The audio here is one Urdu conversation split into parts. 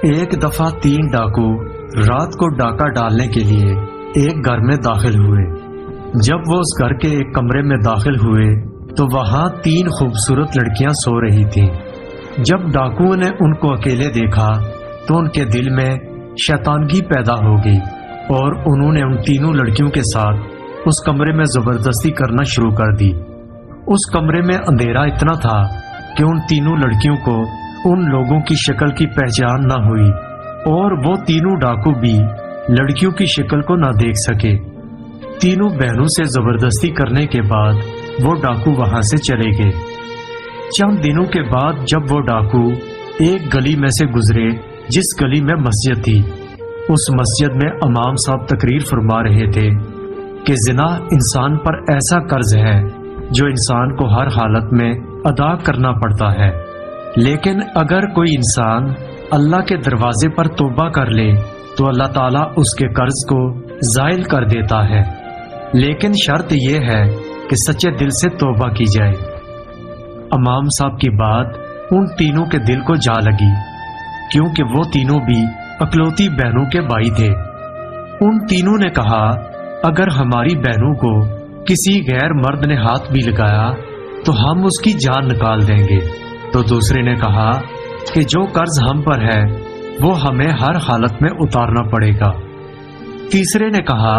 ایک دفعہ 3 ڈاکو رات کو ڈاکہ ڈالنے کے لیے ایک گھر میں داخل ہوئے۔ جب وہ اس گھر کے ایک کمرے میں داخل ہوئے تو وہاں 3 خوبصورت لڑکیاں سو رہی تھیں۔ جب ڈاکوؤں نے ان کو اکیلے دیکھا تو ان کے دل میں شیطانگی پیدا ہو گئی اور انہوں نے ان تینوں لڑکیوں کے ساتھ اس کمرے میں زبردستی کرنا شروع کر دی۔ اس کمرے میں اندھیرا اتنا تھا کہ ان تینوں لڑکیوں کو ان لوگوں کی شکل کی پہچان نہ ہوئی اور وہ تینوں ڈاکو بھی لڑکیوں کی شکل کو نہ دیکھ سکے۔ تینوں بہنوں سے زبردستی کرنے کے بعد وہ ڈاکو وہاں سے چلے گئے۔ چند دنوں کے بعد جب وہ ڈاکو ایک گلی میں سے گزرے جس گلی میں مسجد تھی، اس مسجد میں امام صاحب تقریر فرما رہے تھے کہ زنا انسان پر ایسا قرض ہے جو انسان کو ہر حالت میں ادا کرنا پڑتا ہے، لیکن اگر کوئی انسان اللہ کے دروازے پر توبہ کر لے تو اللہ تعالیٰ اس کے قرض کو زائل کر دیتا ہے، لیکن شرط یہ ہے کہ سچے دل سے توبہ کی جائے۔ امام صاحب کی بات ان تینوں کے دل کو جا لگی، کیونکہ وہ تینوں بھی اکلوتی بہنوں کے بھائی تھے۔ ان تینوں نے کہا، اگر ہماری بہنوں کو کسی غیر مرد نے ہاتھ بھی لگایا تو ہم اس کی جان نکال دیں گے۔ تو دوسرے نے کہا کہ جو قرض ہم پر ہے وہ ہمیں ہر حالت میں اتارنا پڑے گا۔ تیسرے نے کہا،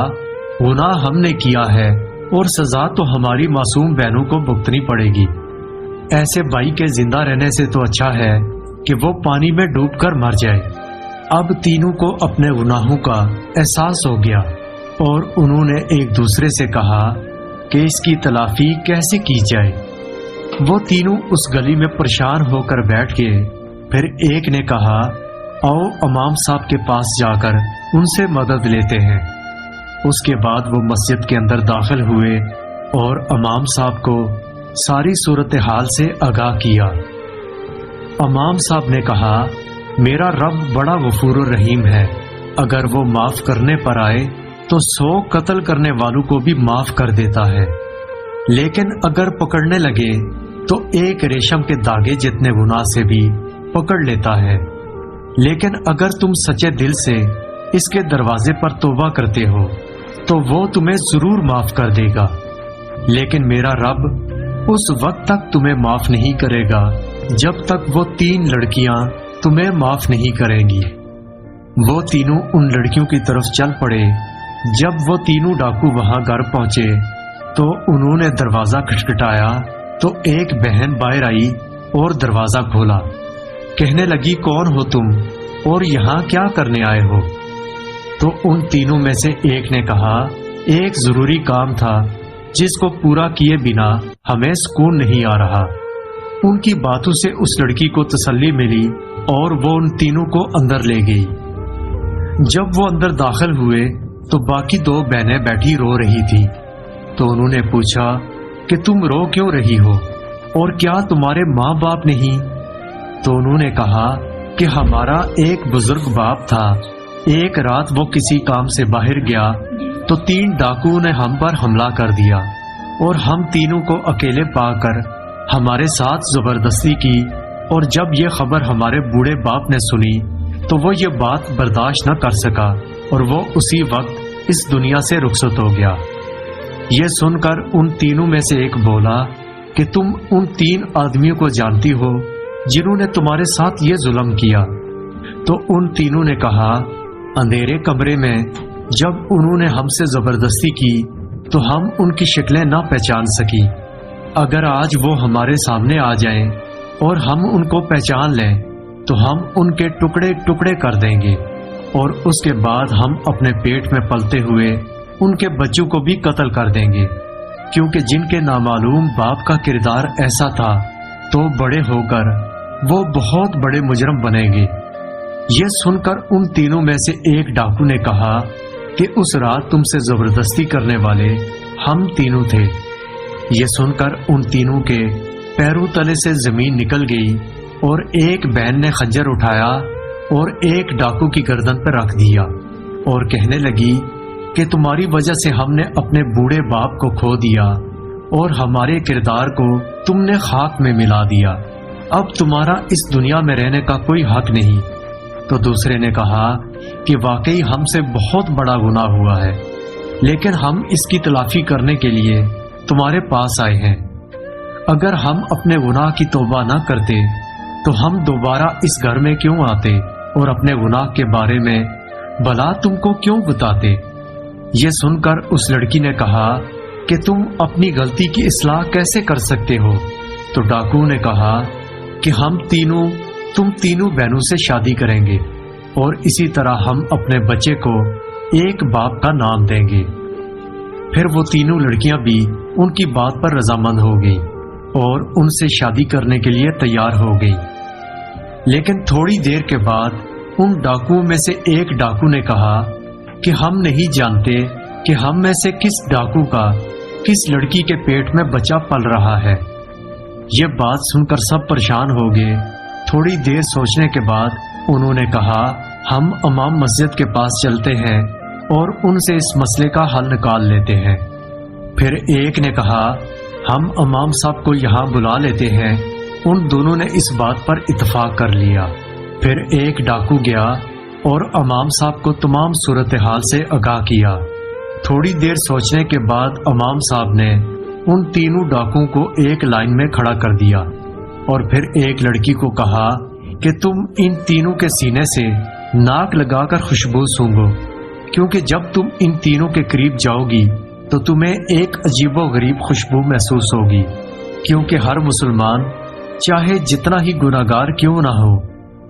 گناہ ہم نے کیا ہے اور سزا تو ہماری معصوم بہنوں کو بھگتنی پڑے گی۔ ایسے بھائی کے زندہ رہنے سے تو اچھا ہے کہ وہ پانی میں ڈوب کر مر جائے۔ اب تینوں کو اپنے گناہوں کا احساس ہو گیا اور انہوں نے ایک دوسرے سے کہا کہ اس کی تلافی کیسے کی جائے۔ وہ تینوں اس گلی میں پریشان ہو کر بیٹھ گئے۔ پھر ایک نے کہا، آؤ امام صاحب کے پاس جا کر ان سے مدد لیتے ہیں۔ اس کے بعد وہ مسجد کے اندر داخل ہوئے اور امام صاحب کو ساری صورتحال سے آگاہ کیا۔ امام صاحب نے کہا، میرا رب بڑا غفور الرحیم ہے، اگر وہ معاف کرنے پر آئے تو 100 قتل کرنے والوں کو بھی معاف کر دیتا ہے، لیکن اگر پکڑنے لگے تو ایک ریشم کے داغے جتنے گناہ سے بھی پکڑ لیتا ہے۔ لیکن اگر تم سچے دل سے اس کے دروازے پر توبہ کرتے ہو تو وہ تمہیں ضرور معاف کر دے گا، لیکن میرا رب اس وقت تک تمہیں معاف نہیں کرے گا جب تک وہ 3 لڑکیاں تمہیں معاف نہیں کریں گی۔ وہ تینوں ان لڑکیوں کی طرف چل پڑے۔ جب وہ تینوں ڈاکو وہاں گھر پہنچے تو انہوں نے دروازہ کھٹکھٹایا تو ایک بہن باہر آئی اور دروازہ کھولا۔ کہنے لگی، کون ہو تم اور یہاں کیا کرنے آئے ہو؟ تو ان تینوں میں سے ایک نے کہا، ایک ضروری کام تھا جس کو پورا کیے بنا ہمیں سکون نہیں آ رہا۔ ان کی باتوں سے اس لڑکی کو تسلی ملی اور وہ ان تینوں کو اندر لے گئی۔ جب وہ اندر داخل ہوئے تو باقی 2 بہنیں بیٹھی رو رہی تھی، تو انہوں نے پوچھا کہ تم رو کیوں رہی ہو اور کیا تمہارے ماں باپ نہیں؟ تو انہوں نے کہا کہ ہمارا ایک بزرگ باپ تھا، ایک رات وہ کسی کام سے باہر گیا تو 3 ڈاکوؤں نے ہم پر حملہ کر دیا اور ہم تینوں کو اکیلے پا کر ہمارے ساتھ زبردستی کی، اور جب یہ خبر ہمارے بوڑھے باپ نے سنی تو وہ یہ بات برداشت نہ کر سکا اور وہ اسی وقت اس دنیا سے رخصت ہو گیا۔ یہ سن کر ان تینوں میں سے ایک بولا کہ تم ان 3 آدمیوں کو جانتی ہو جنہوں نے تمہارے ساتھ یہ ظلم کیا؟ تو ان تینوں نے کہا، اندھیرے کمرے میں جب انہوں نے ہم سے زبردستی کی تو ہم ان کی شکلیں نہ پہچان سکی۔ اگر آج وہ ہمارے سامنے آ جائیں اور ہم ان کو پہچان لیں تو ہم ان کے ٹکڑے ٹکڑے کر دیں گے، اور اس کے بعد ہم اپنے پیٹ میں پلتے ہوئے ان کے بچوں کو بھی قتل کر دیں گے، کیونکہ جن کے نامعلوم باپ کا کردار ایسا تھا تو بڑے ہو کر وہ بہت بڑے مجرم بنیں گے۔ یہ سن کر ان تینوں میں سے ایک ڈاکو نے کہا کہ اس رات تم سے زبردستی کرنے والے ہم تینوں تھے۔ یہ سن کر ان تینوں کے پیروں تلے سے زمین نکل گئی اور ایک بہن نے خنجر اٹھایا اور ایک ڈاکو کی گردن پر رکھ دیا اور کہنے لگی کہ تمہاری وجہ سے ہم نے اپنے بوڑھے باپ کو کھو دیا اور ہمارے کردار کو تم نے خاک میں ملا دیا۔ اب تمہارا اس دنیا میں رہنے کا کوئی حق نہیں۔ تو دوسرے نے کہا کہ واقعی ہم سے بہت بڑا گناہ ہوا ہے، لیکن ہم اس کی تلافی کرنے کے لیے تمہارے پاس آئے ہیں۔ اگر ہم اپنے گناہ کی توبہ نہ کرتے تو ہم دوبارہ اس گھر میں کیوں آتے اور اپنے گناہ کے بارے میں بھلا تم کو کیوں بتاتے؟ یہ سن کر اس لڑکی نے کہا کہ تم اپنی غلطی کی اصلاح کیسے کر سکتے ہو؟ تو ڈاکو نے کہا کہ تم تینوں بہنوں سے شادی کریں گے اور اسی طرح ہم اپنے بچے کو ایک باپ کا نام دیں گے۔ پھر وہ تینوں لڑکیاں بھی ان کی بات پر رضامند ہو گئی اور ان سے شادی کرنے کے لیے تیار ہو گئی۔ لیکن تھوڑی دیر کے بعد ان ڈاکوؤں میں سے ایک ڈاکو نے کہا کہ ہم نہیں جانتے کہ ہم میں سے کس ڈاکو کا کس لڑکی کے پیٹ میں بچہ پل رہا ہے۔ یہ بات سن کر سب پریشان ہو گئے۔ تھوڑی دیر سوچنے کے بعد انہوں نے کہا ہم امام مسجد کے پاس چلتے ہیں اور ان سے اس مسئلے کا حل نکال لیتے ہیں۔ پھر ایک نے کہا ہم امام صاحب کو یہاں بلا لیتے ہیں۔ ان دونوں نے اس بات پر اتفاق کر لیا۔ پھر ایک ڈاکو گیا اور امام صاحب کو تمام صورتحال سے آگاہ کیا۔ تھوڑی دیر سوچنے کے بعد امام صاحب نے ان تینوں ڈاکوؤں کو ایک لائن میں کھڑا کر دیا اور پھر ایک لڑکی کو کہا کہ تم ان تینوں کے سینے سے ناک لگا کر خوشبو سونگھو، کیونکہ جب تم ان تینوں کے قریب جاؤ گی تو تمہیں ایک عجیب و غریب خوشبو محسوس ہوگی، کیونکہ ہر مسلمان چاہے جتنا ہی گناہگار کیوں نہ ہو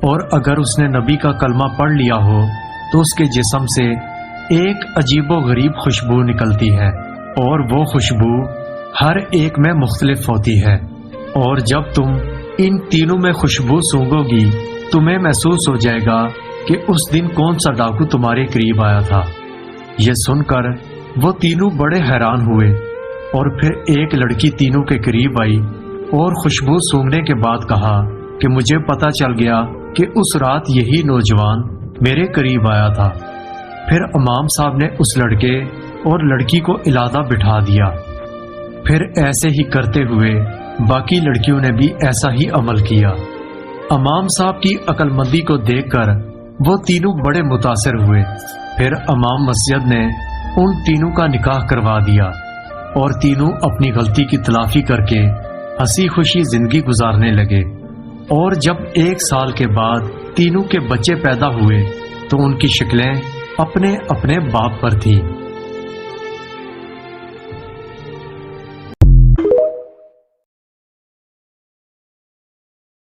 اور اگر اس نے نبی کا کلمہ پڑھ لیا ہو تو اس کے جسم سے ایک عجیب و غریب خوشبو نکلتی ہے اور وہ خوشبو ہر ایک میں مختلف ہوتی ہے، اور جب تم ان تینوں میں خوشبو سونگھو گی تمہیں محسوس ہو جائے گا کہ اس دن کون سا ڈاکو تمہارے قریب آیا تھا۔ یہ سن کر وہ تینوں بڑے حیران ہوئے اور پھر ایک لڑکی تینوں کے قریب آئی اور خوشبو سونگھنے کے بعد کہا کہ مجھے پتا چل گیا کہ اس رات یہی نوجوان میرے قریب آیا تھا۔ پھر امام صاحب نے اس لڑکے اور لڑکی کو علیحدہ بٹھا دیا۔ پھر ایسے ہی کرتے ہوئے باقی لڑکیوں نے بھی ایسا ہی عمل کیا۔ امام صاحب کی عقل مندی کو دیکھ کر وہ تینوں بڑے متاثر ہوئے۔ پھر امام مسجد نے ان تینوں کا نکاح کروا دیا اور تینوں اپنی غلطی کی تلافی کر کے ہنسی خوشی زندگی گزارنے لگے۔ اور جب 1 سال کے بعد تینوں کے بچے پیدا ہوئے تو ان کی شکلیں اپنے اپنے باپ پر تھیں۔